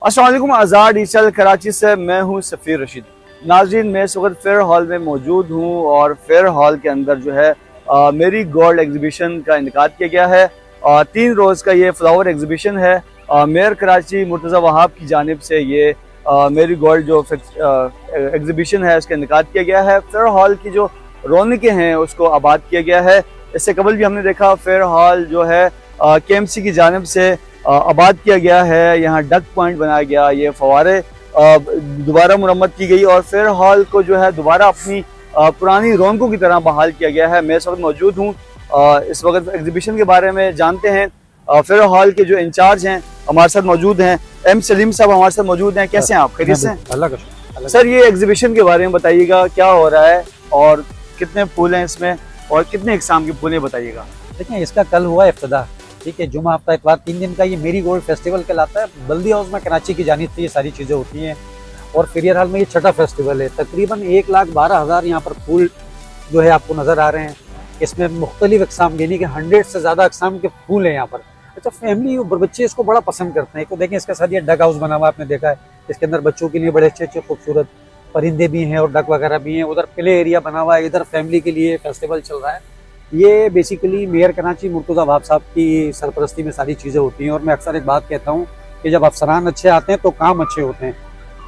अस्सलाम वालेकुम, आज़ाद डिजिटल कराची से मैं हूं सफ़ीर रशीद। नाज़रीन, मैं इस वक्त फेयर हॉल में मौजूद हूं और फेयर हॉल के अंदर जो है मेरी गोल्ड एग्जीबिशन का इनेकाद किया गया है। 3 रोज़ का ये फ्लावर एग्जीबिशन है। मेयर कराची मुर्तज़ा वहाब की जानिब से ये मेरी गोल्ड जो एग्जीबिशन है उसका इनेकाद किया गया है। फेयर हॉल की जो रौनकें हैं उसको आबाद किया गया है। इससे कबल भी हमने देखा फेयर हॉल जो है KMC की जानिब से आबाद किया गया है। यहाँ डक पॉइंट बनाया गया, ये फवारे दोबारा मुरम्मत की गई और फेयर हॉल को जो है दोबारा अपनी पुरानी रौनकों की तरह बहाल किया गया है। मैं इस वक्त मौजूद हूँ, इस वक्त एग्जीबिशन के बारे में जानते हैं। फेयर हॉल के जो इंचार्ज हैं हमारे साथ मौजूद हैं, M सलीम साहब हमारे साथ मौजूद हैं। कैसे हैं आप? खैरियत से? अल्लाह का शुक्र। सर, ये एग्जीबिशन के बारे में बताइएगा, क्या हो रहा है और कितने फूल हैं इसमें और कितने इकसाम के फूल हैं, बताइएगा। देखिए, इसका कल हुआ इफ्तिताह, ठीक है। जुमा हफ्ता इतवार 3 दिन का ये मेरी गोल्ड फेस्टिवल कहलाता है। बल्दी हाउस में कराची की जानिब से ये सारी चीज़ें होती हैं और फेयर हॉल में ये छठा फेस्टिवल है। तकरीबन 1,12,000 यहाँ पर फूल जो है आपको नज़र आ रहे हैं। इसमें मुख्तलिफ अकसाम यानी कि 100 से ज़्यादा अकसाम के फूल हैं यहाँ पर। अच्छा, फैमिली और बच्चे इसको बड़ा पसंद करते हैं। तो देखें, इसके साथ ये डक हाउस बना हुआ आपने देखा है। इसके अंदर बच्चों के लिए बड़े अच्छे अच्छे खूबसूरत परिंदे भी हैं और डक वगैरह भी हैं। उधर प्ले एरिया बना हुआ है, इधर फैमिली के लिए फेस्टिवल चल रहा है। ये बेसिकली मेयर कराची मुर्तज़ा वहाब साहब की सरपरस्ती में सारी चीज़ें होती हैं और मैं अक्सर एक बात कहता हूँ कि जब अफसरान अच्छे आते हैं तो काम अच्छे होते हैं।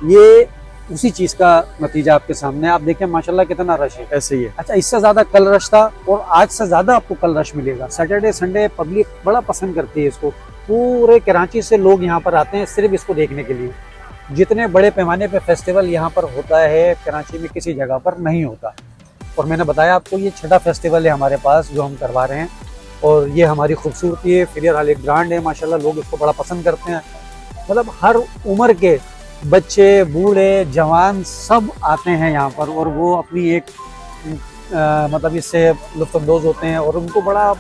ये उसी चीज़ का नतीजा आपके सामने। आप देखें माशाल्लाह कितना रश है। ऐसे ही है। अच्छा, इससे ज़्यादा कल रश था और आज से ज़्यादा आपको कल रश मिलेगा। सैटरडे संडे पब्लिक बड़ा पसंद करती है इसको। पूरे कराची से लोग यहाँ पर आते हैं सिर्फ इसको देखने के लिए। जितने बड़े पैमाने पर फेस्टिवल यहाँ पर होता है कराची में किसी जगह पर नहीं होता। और मैंने बताया आपको ये छठा फेस्टिवल है हमारे पास जो हम करवा रहे हैं और ये हमारी खूबसूरती है। फेयर हॉल एक ब्रांड है, माशाल्लाह लोग इसको बड़ा पसंद करते हैं। मतलब हर उम्र के बच्चे बूढ़े जवान सब आते हैं यहाँ पर और वो अपनी एक मतलब इससे लुत्फ़अंदोज़ होते हैं और उनको बड़ा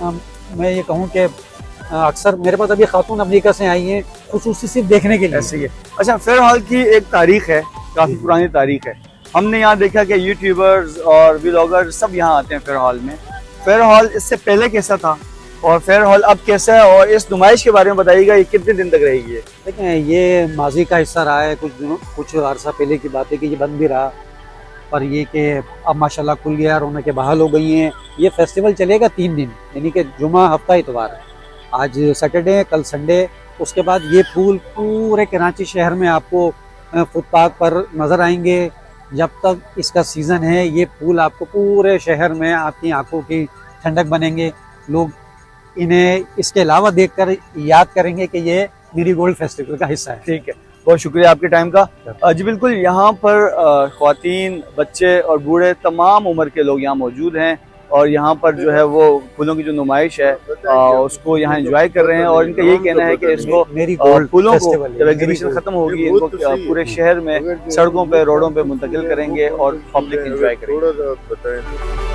मैं ये कहूँ कि अक्सर मेरे पास अभी खातून अमेरिका से आई हैं खुसूसी सिर्फ देखने के लिए। ऐसे ही है। अच्छा, फेयर हॉल की एक तारीख है, काफ़ी पुरानी तारीख है। हमने यहाँ देखा कि यूट्यूबर्स और व्लॉगर्स सब यहाँ आते हैं फेयर हॉल में। फेयर हॉल इससे पहले कैसा था और फेयर हॉल अब कैसा है, और इस नुमाइश के बारे में बताइएगा, ये कितने दिन तक रहेगी? देखें, ये माजी का हिस्सा रहा है। कुछ अरसा पहले की बात है कि ये बंद भी रहा, पर ये कि अब माशाल्लाह खुल गया, रौनकें बहाल हो गई हैं। ये फेस्टिवल चलेगा 3 दिन, यानी कि जुमा हफ्ता इतवार, आज सैटरडे कल संडे। उसके बाद ये फूल पूरे कराची शहर में आपको फुटपाथ पर नज़र आएंगे। जब तक इसका सीज़न है ये फूल आपको पूरे शहर में आपकी आंखों की ठंडक बनेंगे। लोग इन्हें इसके अलावा देखकर याद करेंगे कि ये मेरी गोल्ड फेस्टिवल का हिस्सा है। ठीक है, बहुत शुक्रिया आपके टाइम का। जी बिल्कुल, यहाँ पर ख्वातीन, बच्चे और बूढ़े तमाम उम्र के लोग यहाँ मौजूद हैं और यहाँ पर जो है वो फूलों की जो नुमाइश है उसको यहाँ एंजॉय कर रहे हैं और इनका यही कहना है कि इसको फूलों को जब एग्जीबिशन खत्म होगी इनको पूरे शहर में सड़कों पे रोडों पे मुंतकिल करेंगे और पब्लिक एंजॉय करेंगे।